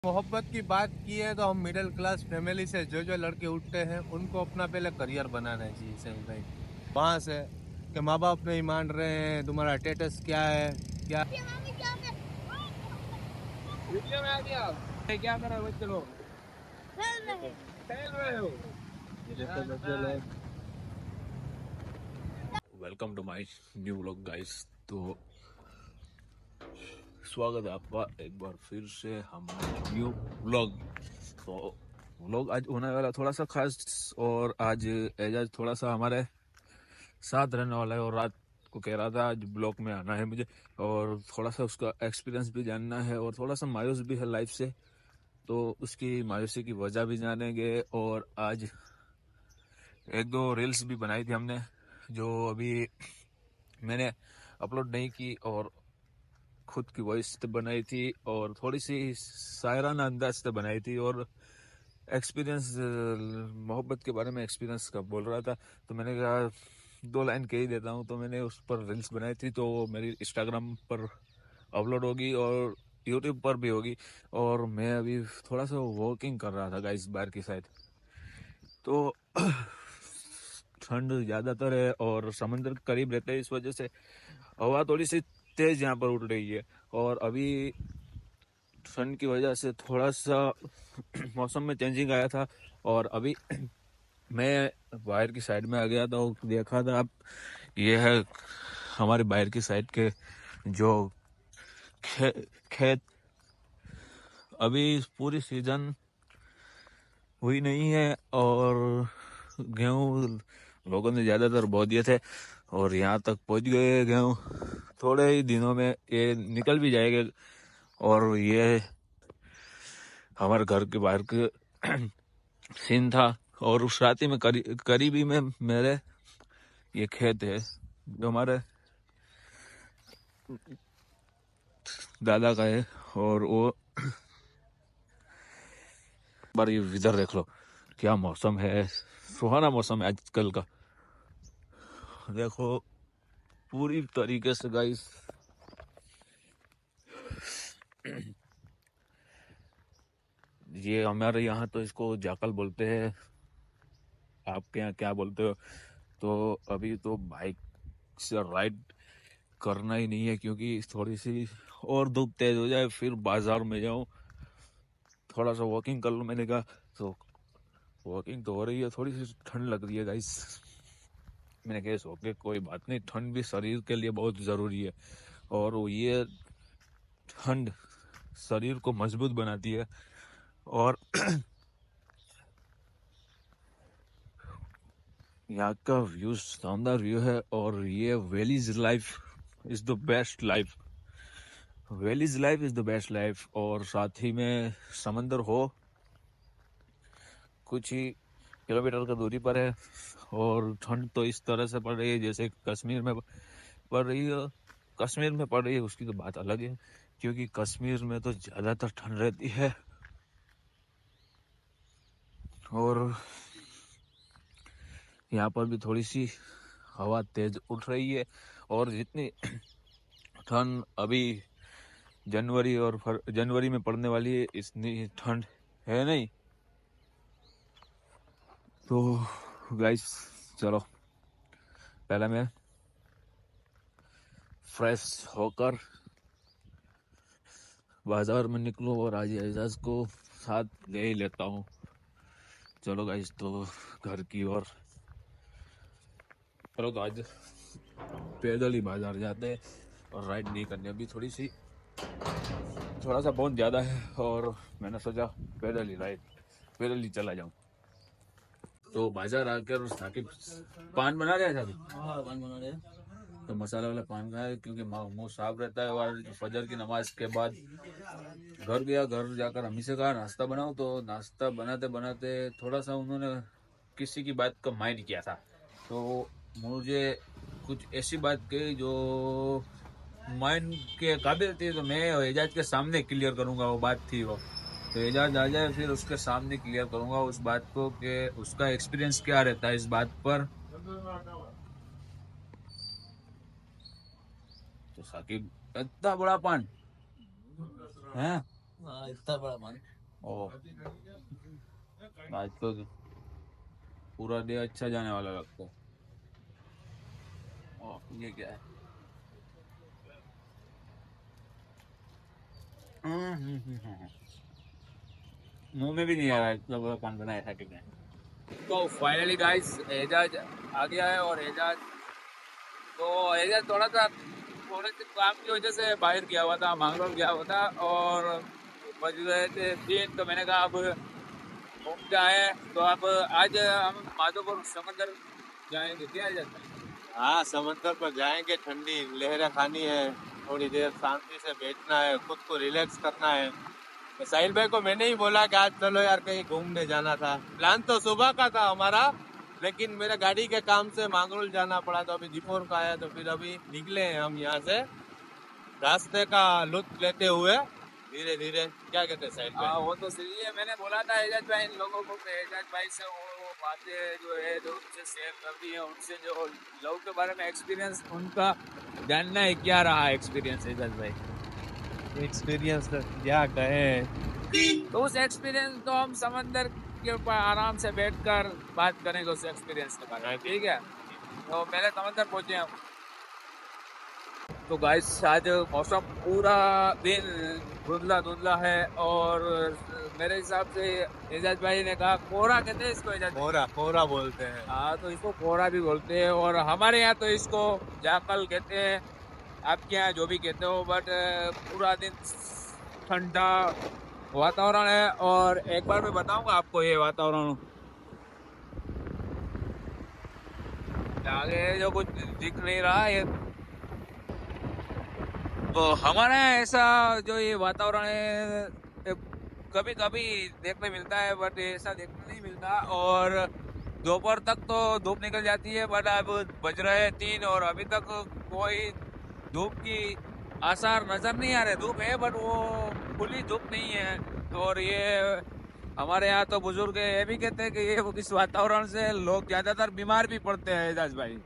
मोहब्बत की बात की है तो हम मिडिल क्लास फैमिली से जो लड़के उठते हैं उनको अपना पहले करियर बनाना चाहिए। सही भाई वहाँ से कि माँ बाप नहीं मान रहे हैं, तुम्हारा स्टेटस क्या है, क्या वीडियो में आ गया आप क्या कर रहे हो बच्चे लोग? खेल रहे हो? जैसे बच्चे लोग। Welcome to my new vlog guys. तो स्वागत है आपका एक बार फिर से हमारे न्यू व्लॉग। तो व्लॉग आज होने वाला थोड़ा सा खास, और आज एजाज थोड़ा सा हमारे साथ रहने वाला है और रात को कह रहा था आज ब्लॉग में आना है मुझे, और थोड़ा सा उसका एक्सपीरियंस भी जानना है और थोड़ा सा मायूस भी है लाइफ से। तो उसकी मायूसी की वजह भी जानेंगे, और आज एक दो रील्स भी बनाई थी हमने जो अभी मैंने अपलोड नहीं की, और खुद की वॉइस से बनाई थी और थोड़ी सी शायराना अंदाज से बनाई थी, और एक्सपीरियंस मोहब्बत के बारे में एक्सपीरियंस का बोल रहा था। तो मैंने कहा दो लाइन कह ही देता हूँ। तो मैंने उस पर रील्स बनाई थी, तो वो मेरी इंस्टाग्राम पर अपलोड होगी और यूट्यूब पर भी होगी। और मैं अभी थोड़ा सा वॉकिंग कर रहा था गाइस बाहर की साइड। तो ठंड ज़्यादातर है और समंदर के करीब रहते हैं, इस वजह से हवा थोड़ी सी तेज यहाँ पर उड़ रही है। और अभी ठंड की वजह से थोड़ा सा मौसम में चेंजिंग आया था, और अभी मैं बाहर की साइड में आ गया था और देखा था। अब ये है हमारे बाहर की साइड के जो खे, खेत। अभी पूरी सीजन हुई नहीं है और गेहूं लोगों ने ज़्यादातर बो दिए थे, और यहाँ तक पहुँच गए गेहूं। थोड़े ही दिनों में ये निकल भी जाएंगे। और ये हमारे घर के बाहर के सीन था, और उस रात ही में करीबी में मेरे ये खेत है जो हमारे दादा का है। और वो बार ये इधर देख लो क्या मौसम है, सुहाना मौसम है आजकल का। देखो पूरी तरीके से गाइस ये हमारे यहाँ तो इसको जाकल बोलते हैं, आपके यहाँ क्या बोलते हो? तो अभी तो बाइक से राइड करना ही नहीं है, क्योंकि थोड़ी सी और धूप तेज हो जाए फिर बाजार में जाऊं, थोड़ा सा वॉकिंग कर लूं। मैंने कहा तो वॉकिंग तो हो रही है, थोड़ी सी ठंड लग रही है गाइस। मैंने कहा ओके कोई बात नहीं, ठंड भी शरीर के लिए बहुत ज़रूरी है, और ये ठंड शरीर को मजबूत बनाती है। और यहाँ का व्यू शानदार व्यू है, और ये valleys life is the best life. Valleys life is the best life, और साथ ही में समंदर हो कुछ ही किलोमीटर का दूरी पर है। और ठंड तो इस तरह से पड़ रही है जैसे कश्मीर में पड़ रही है। कश्मीर में पड़ रही है उसकी तो बात अलग है, क्योंकि कश्मीर में तो ज़्यादातर ठंड रहती है। और यहाँ पर भी थोड़ी सी हवा तेज उठ रही है, और जितनी ठंड अभी जनवरी में पड़ने वाली है इतनी ठंड है नहीं। तो गाइस चलो पहले मैं फ्रेश होकर बाजार में निकलूं और आज एजाज को साथ ले ही लेता हूँ। चलो गाइस तो घर की ओर चलो। तो आज पैदल ही बाजार जाते हैं, और राइड नहीं करनी अभी, थोड़ा सा बहुत ज़्यादा है, और मैंने सोचा पैदल ही चला जाऊँ। तो बाजार आकर साकिब पान बना रहे था। हाँ पान बना रहे हैं। तो मसाला वाला पान खाया, क्योंकि मुंह साफ रहता है। और फजर की नमाज के बाद घर गया, घर जाकर अम्मी से कहा नाश्ता बनाओ। तो नाश्ता बनाते बनाते थोड़ा सा उन्होंने किसी की बात का माइंड किया था, तो मुझे कुछ ऐसी बात कही जो माइंड के काबिल थी। तो मैं एजाज के सामने क्लियर करूंगा वो बात थी वो। तो एजाज आ जाए फिर उसके सामने क्लियर करूंगा उस बात को कि उसका एक्सपीरियंस क्या रहता है इस बात पर। तो साकिब इतना बड़ा पान है, हाँ इतना बड़ा मान। ओह, आज तो पूरा डे अच्छा जाने वाला लगता है। ओह, ये क्या है? मुंह में भी नहीं आ रहा है, इतना बड़ा कान बनाया था कितने। तो फाइनली गाइस एजाज आ गया है, और एजाज तो एजाज थोड़े से काम की वजह से बाहर गया हुआ था, मंगलोर गया हुआ था, और बज गए थे 3, तो मैंने कहा अब घूम के आए, तो अब आज हम माधोपुर समंदर जाएंगे, क्या एजाज भाई? हाँ, समंदर पर जाएंगे, ठंडी लहरें खानी है, थोड़ी देर शांति से बैठना है, खुद को रिलैक्स करना है। तो साहिल भाई को मैंने ही बोला कि आज चलो यार कहीं घूमने जाना था। प्लान तो सुबह का था हमारा, लेकिन मेरे गाड़ी के काम से मांगरोल जाना पड़ा, तो अभी दोपहर का आया, तो फिर अभी निकले हैं हम यहाँ से रास्ते का लुत्फ लेते हुए धीरे धीरे। क्या कहते हैं साहिल भाई? हाँ वो तो सही है, मैंने बोला था एजाज भाई इन लोगों को कि एजाज भाई से वो बातें जो है जो उनसे शेयर करनी है, उनसे जो लव के बारे में एक्सपीरियंस उनका जानना है, क्या रहा एक्सपीरियंस एजाज भाई? एक्सपीरियंस क्या कहें। तो उस एक्सपीरियंस तो हम समंदर के ऊपर आराम से बैठकर बात करेंगे उस एक्सपीरियंस के बारे में, ठीक है? तो पहले समंदर पहुंचे हम। तो गाइस आज मौसम पूरा दिन धुंधला धुंधला है, और मेरे हिसाब से एजाज भाई ने कहा कोहरा कहते हैं इसको, एजाज भाई? कोहरा कोहरा बोलते हैं। हाँ, तो इसको कोहरा भी बोलते हैं, और हमारे यहाँ तो इसको जाकल कहते हैं, आपके यहाँ जो भी कहते हो, बट पूरा दिन ठंडा वातावरण है। और एक बार मैं बताऊंगा आपको ये वातावरण, आगे जो कुछ दिख नहीं रहा है, तो हमारे यहाँ ऐसा जो ये वातावरण है कभी कभी देखने मिलता है, बट ऐसा देखने नहीं मिलता। और दोपहर तक तो धूप निकल जाती है, बट अब बज रहे हैं 3 और अभी तक कोई धूप की आसार नजर नहीं आ रहे। धूप है बट वो खुली धूप नहीं है। तो और ये हमारे यहाँ तो बुजुर्ग ये भी कहते हैं कि ये इस वातावरण से लोग ज्यादातर बीमार भी पड़ते हैं एजाज भाई।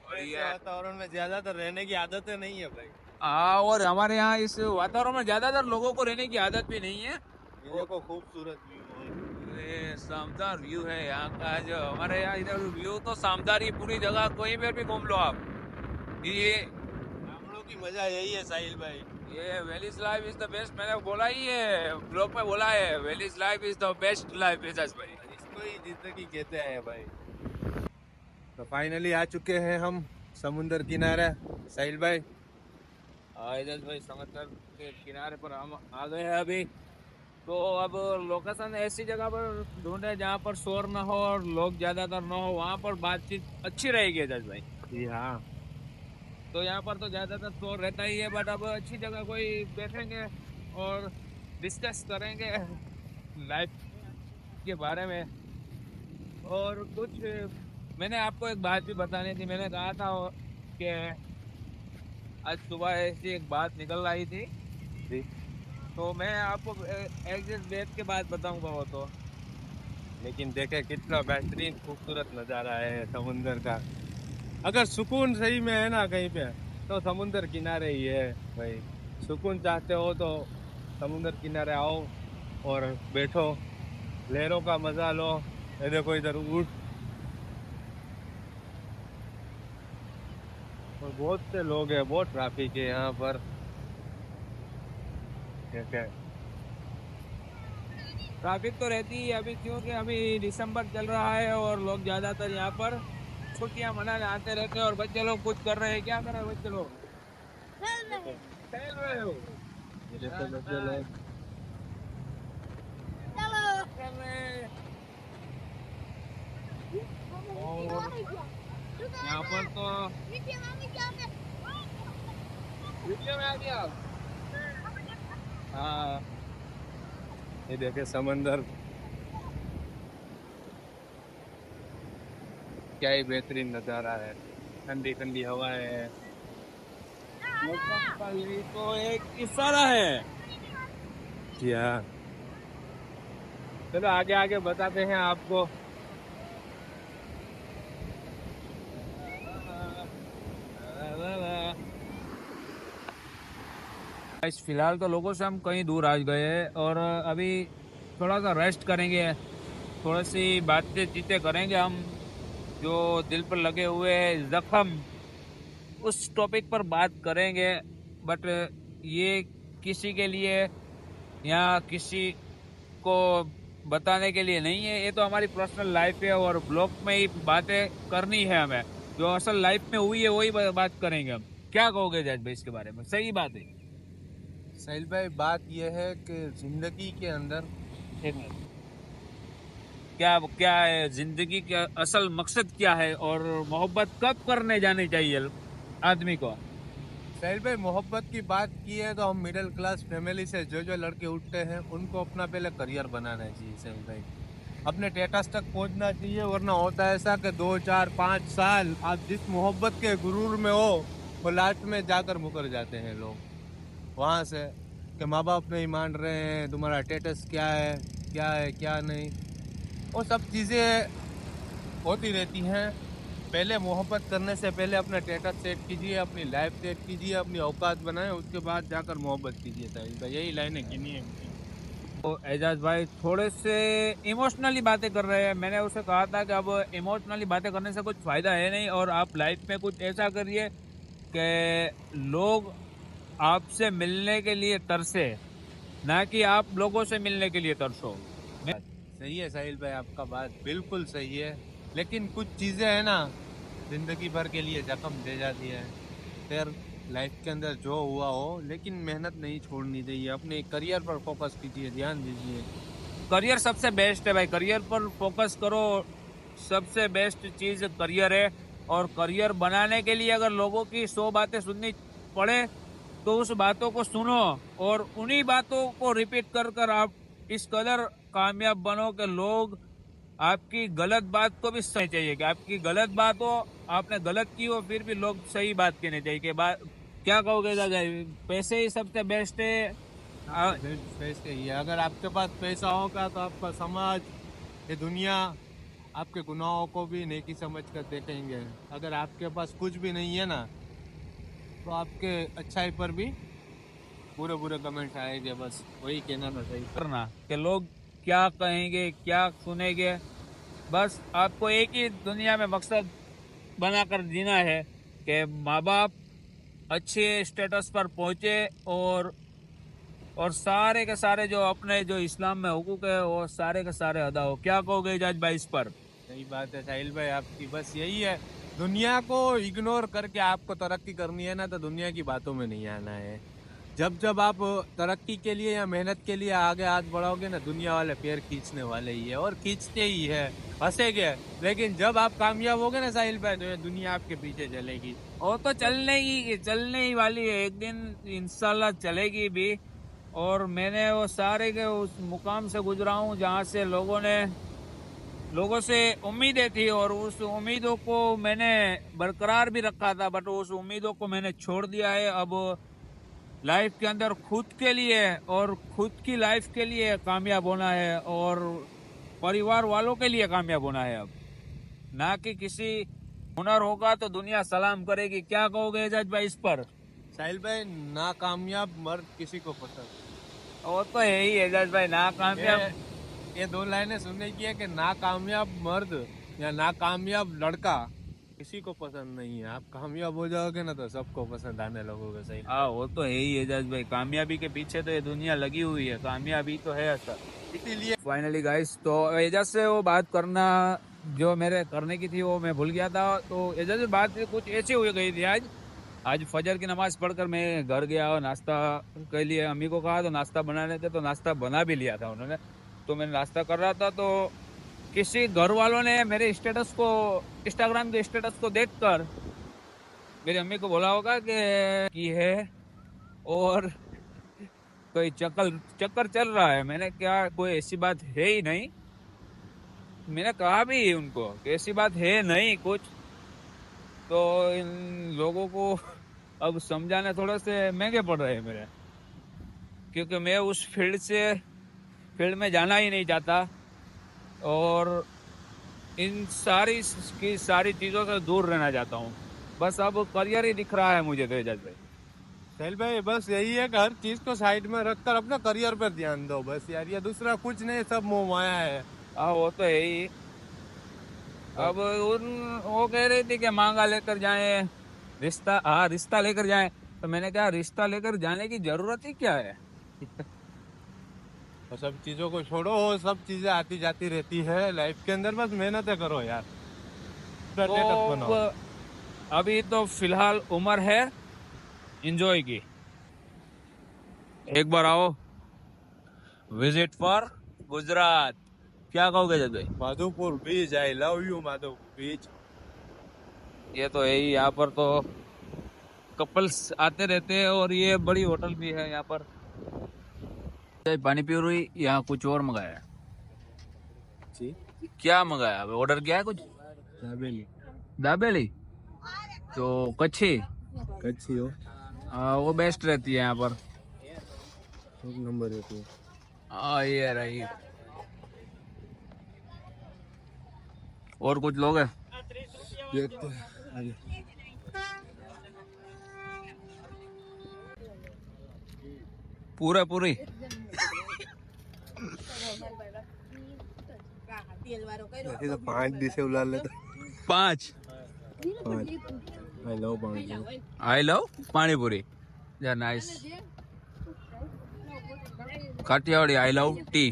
और ऐसे ये वातावरण में ज्यादातर रहने की आदतें नहीं है भाई। हाँ, और हमारे यहाँ इस वातावरण में ज्यादातर लोगों को रहने की आदत भी नहीं है। ये देखो खूबसूरत व्यू। ये शानदार व्यू है यहाँ का, जो हमारे यहाँ इधर व्यू तो शानदार ही, पूरी जगह कोई पर भी घूम लो आप। ये हम लोग की मजा यही है साहिल भाई। ये वेलिस लाइफ इज द बेस्ट, मैंने बोला ही है, ब्लॉग में बोला है, वेलिस life is the best life Ejaz भाई। इसको ही जिंदगी कहते हैं भाई। तो फाइनली आ चुके हैं हम समुंदर किनारे साहिल भाई। एजाज भाई समंदर के किनारे पर हम आ गए हैं अभी। तो अब लोकेशन ऐसी जगह पर ढूंढे जहाँ पर शोर ना हो और लोग ज्यादातर ना हो, वहाँ पर बातचीत अच्छी रहेगी एजाज भाई। जी हाँ। तो यहाँ पर तो ज्यादातर शोर रहता ही है, बट अब अच्छी जगह कोई बैठेंगे और डिस्कस करेंगे लाइफ के बारे में। और कुछ मैंने आपको एक बात भी बतानी थी, मैंने कहा था कि आज सुबह ऐसी एक बात निकल आई थी, जी। तो मैं आपको एग्जैक्ट डेट के बाद बताऊंगा वो तो। लेकिन देखे कितना बेहतरीन खूबसूरत नज़ारा है समुंदर का। अगर सुकून सही में है ना कहीं पे, तो समुंदर किनारे ही है भाई। सुकून चाहते हो तो समुंदर किनारे आओ और बैठो, लहरों का मजा लो। ये देखो इधर ऊँट, और बहुत से लोग हैं, बहुत ट्रैफिक है यहाँ पर। कैसे ट्रैफिक तो रहती है अभी, क्योंकि अभी दिसंबर चल रहा है और लोग ज्यादातर यहाँ पर छुट्टियां मनाने आते रहते हैं, और बच्चे लोग कुछ कर रहे हैं। क्या कर रहे हैं बच्चे लोग? खेल रहे हो? ये देखो बच्चे लोग। खेल रहे हैं। और यहाँ पर तो वीडियो में आ गया। हाँ, ये देखे समंदर, क्या ही बेहतरीन नज़ारा है। ठंडी ठंडी हवाएं है। मौसम का यही तो एक इशारा है। जी हाँ। चलो आगे आगे बताते हैं आपको। इस फिलहाल तो लोगों से हम कहीं दूर आ गए हैं और अभी थोड़ा सा रेस्ट करेंगे, थोड़ी सी बातें चीतें करेंगे हम, जो दिल पर लगे हुए जख्म उस टॉपिक पर बात करेंगे। बट ये किसी के लिए या किसी को बताने के लिए नहीं है, ये तो हमारी पर्सनल लाइफ है और ब्लॉग में ही बातें करनी है हमें, जो असल लाइफ में हुई है वही बात करेंगे हम। क्या कहोगे जज भाई इसके बारे में? सही बात है। साहिल भाई, बात यह है कि जिंदगी के अंदर एक मिनट, क्या क्या है जिंदगी का असल मकसद क्या है और मोहब्बत कब करने जानी चाहिए आदमी को? साहिल भाई, मोहब्बत की बात की है तो हम मिडिल क्लास फैमिली से जो लड़के उठते हैं उनको अपना पहले करियर बनाना चाहिए साहिल भाई। अपने स्टेटस तक पहुंचना चाहिए, वरना होता है ऐसा कि 2 4 5 साल आप जिस मोहब्बत के गुरूर में हो वो लास्ट में जाकर मुकर जाते हैं लोग वहाँ से, कि माँ बाप नहीं मान रहे हैं, तुम्हारा स्टेटस क्या है क्या नहीं, वो सब चीज़ें होती रहती हैं। पहले मोहब्बत करने से पहले अपना स्टेटस सेट कीजिए, अपनी लाइफ सेट कीजिए, अपनी औकात बनाएं, उसके बाद जाकर मोहब्बत कीजिए साहिल भाई। यही लाइनें गिनी है। तो एजाज भाई थोड़े से इमोशनली बातें कर रहे हैं, मैंने उसे कहा था कि अब इमोशनली बातें करने से कुछ फायदा है नहीं और आप लाइफ में कुछ ऐसा करिए कि लोग आपसे मिलने के लिए तरसे, ना कि आप लोगों से मिलने के लिए तरसो। सही है साहिल भाई, आपका बात बिल्कुल सही है, लेकिन कुछ चीज़ें हैं ना जिंदगी भर के लिए जख्म दे जाती है। फिर लाइफ के अंदर जो हुआ हो, लेकिन मेहनत नहीं छोड़नी चाहिए, अपने करियर पर फोकस कीजिए, ध्यान दीजिए। करियर सबसे बेस्ट है भाई, करियर पर फोकस करो, सबसे बेस्ट चीज करियर है। और करियर बनाने के लिए अगर लोगों की 100 बातें सुननी पड़े तो उस बातों को सुनो और उन्हीं बातों को रिपीट कर कर आप इस कदर कामयाब बनो कि लोग आपकी गलत बात को भी सही चाहिए, कि आपकी गलत बात हो, आपने गलत की हो, फिर भी लोग सही बात कहने चाहिए कि बात। क्या कहोगे दादा, पैसे ही सबसे बेस्ट है? पैसे ही है। अगर आपके पास पैसा होगा तो आपका समाज, ये दुनिया आपके गुनाहों को भी नेकी समझ कर देखेंगे। अगर आपके पास कुछ भी नहीं है ना, तो आपके अच्छाई पर भी बुरे बुरे कमेंट्स आएंगे। बस वही कहना था सही करना कि लोग क्या कहेंगे, क्या सुनेंगे, बस आपको एक ही दुनिया में मकसद बनाकर जीना है कि माँ बाप अच्छे स्टेटस पर पहुंचे और सारे के सारे जो अपने जो इस्लाम में हुकूक है वो सारे के सारे अदा हो। क्या कहोगे इजाज भाई इस पर? सही बात है साहिल भाई आपकी, बस यही है, दुनिया को इग्नोर करके आपको तरक्की करनी है ना, तो दुनिया की बातों में नहीं आना है। जब जब आप तरक्की के लिए या मेहनत के लिए आगे हाथ बढ़ाओगे ना, दुनिया वाले पैर खींचने वाले ही है और खींचते ही है, हंसेंगे। लेकिन जब आप कामयाब होगे ना साहिल भाई, तो ये दुनिया आपके पीछे चलेगी। और तो चलने ही वाली है, एक दिन इंशाल्लाह चलेगी भी। और मैंने वो सारे के उस मुकाम से गुजरा हूँ जहाँ से लोगों से उम्मीदें थी और उस उम्मीदों को मैंने बरकरार भी रखा था, बट उस उम्मीदों को मैंने छोड़ दिया है। अब लाइफ के अंदर खुद के लिए और खुद की लाइफ के लिए कामयाब होना है और परिवार वालों के लिए कामयाब होना है, अब ना कि किसी हुनर होगा तो दुनिया सलाम करेगी। क्या कहोगे एजाज भाई इस पर? साहिल भाई, नाकामयाब मर्द किसी को पसंद। वो तो है ही एजाज भाई, ना कामयाब। ये 2 लाइनें सुनने की है कि नाकामयाब मर्द या नाकामयाब लड़का किसी को पसंद नहीं है। आप कामयाब हो जाओगे ना तो सबको पसंद आने लगोगे। सही हाँ, वो तो है ही एजाज भाई, कामयाबी के पीछे तो ये दुनिया लगी हुई है, कामयाबी तो है असल। इसीलिए फाइनली गाइस, तो एजाज से वो बात करना जो मेरे करने की थी वो मैं भूल गया था। तो एजाज से बात कुछ ऐसी हुई गई थी आज फजर की नमाज पढ़कर मैं घर गया और नाश्ता के लिए अम्मी को कहा तो नाश्ता बना लेते, तो नाश्ता बना भी लिया था उन्होंने। तो मैं नाश्ता कर रहा था तो किसी घर वालों ने मेरे स्टेटस को, इंस्टाग्राम के स्टेटस को देखकर मेरी अम्मी को बोला होगा कि है और कोई चक्कर चल रहा है। मैंने क्या, कोई ऐसी बात है ही नहीं। मैंने कहा भी उनको कि ऐसी बात है नहीं कुछ। तो इन लोगों को अब समझाने थोड़े से महंगे पड़ रहे हैं मेरे, क्योंकि मैं उस फील्ड में जाना ही नहीं चाहता और इन सारी चीज़ों से दूर रहना चाहता हूँ। बस अब करियर ही दिख रहा है मुझे तो एजाज भाई। साहिल भाई बस यही है कि हर चीज को साइड में रखकर अपने करियर पर ध्यान दो बस यार, ये दूसरा कुछ नहीं, सब मोह माया है। हाँ वो तो है ही। अब वो कह रही थी कि मांगा लेकर जाए, रिश्ता, हाँ रिश्ता लेकर जाए। तो मैंने कहा रिश्ता लेकर जाने की जरूरत ही क्या है। तो सब चीजों को छोड़ो, सब चीजें आती जाती रहती है लाइफ के अंदर, बस मेहनत करो यार, स्टेटस बनाओ। तो अभी तो फिलहाल उम्र है एंजॉय की। एक बार आओ विजिट फॉर गुजरात। क्या कहोगे जज भाई? माधोपुर बीच, आई लव यू माधोपुर बीच। ये तो है ही, यहाँ पर तो कपल्स आते रहते हैं और ये बड़ी होटल भी है यहाँ पर। पानी पी रही, यहाँ कुछ और मंगाया है। जी, क्या मंगाया, ऑर्डर किया है कुछ? दाबेली। दाबेली तो कच्छी, कच्ची हो, वो बेस्ट रहती है यहाँ पर। एक नंबर रहती है। हाँ ये रही। और कुछ लोग हैं? देखते हैं आगे। पूरा पूरी ऐसे तो 5 डिशे उला लेते। 5। आई लव पानी। आई लव पानी पूरी, या nice. Kathiawadi I love tea.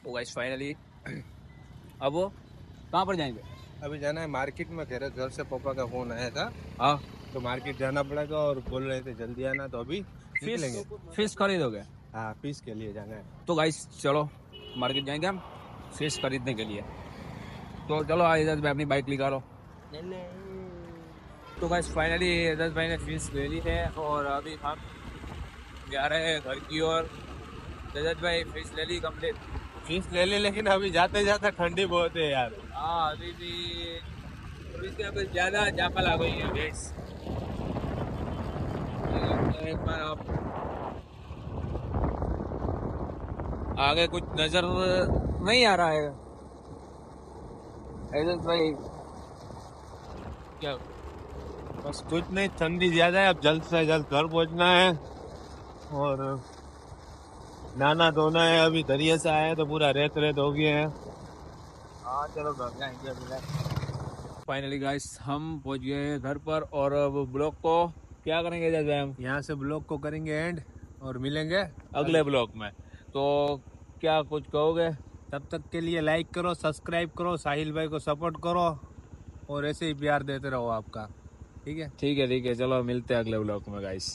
तो गाइस फाइनली अब वो कहाँ पर जाएंगे? अभी जाना है मार्केट में, घर से पापा का फोन आया था, हाँ तो मार्केट जाना पड़ेगा और बोल रहे थे जल्दी आना, तो अभी निकलेंगे। फिश खरीदोगे? हाँ, पीस के लिए जाना है। तो गाइस चलो मार्केट जाएंगे हम फिश खरीदने के लिए। तो चलो आजाद भाई अपनी बाइक निकालो। तो गाइस फाइनली आजाद भाई ने फिश ले ली है और अभी हम जा रहे हैं घर की ओर। आजाद भाई फिश ले ली कंप्लीट। फीस ले ली, लेकिन अभी जाते जाते ठंडी बहुत है यार। हाँ अभी भी ज्यादा जापल आ गई है गाइस। एक बार आप आगे कुछ नजर नहीं आ रहा है आजाद भाई? क्या बस कुछ नहीं, ठंडी ज्यादा है, अब जल्द से जल्द घर पहुंचना है और नहाना धोना है। अभी दरिया से आए तो पूरा रेत रेत हो गया है। हाँ चलो घर जाएंगे। फाइनली गाइस हम पहुंच गए हैं घर पर और अब ब्लॉग को क्या करेंगे जैसे हम यहाँ से ब्लॉग को करेंगे एंड और मिलेंगे अगले ब्लॉग में। तो क्या कुछ कहोगे? तब तक के लिए लाइक करो, सब्सक्राइब करो, साहिल भाई को सपोर्ट करो और ऐसे ही प्यार देते रहो आपका। ठीक है। ठीक है चलो मिलते हैं अगले ब्लॉग में गाइस।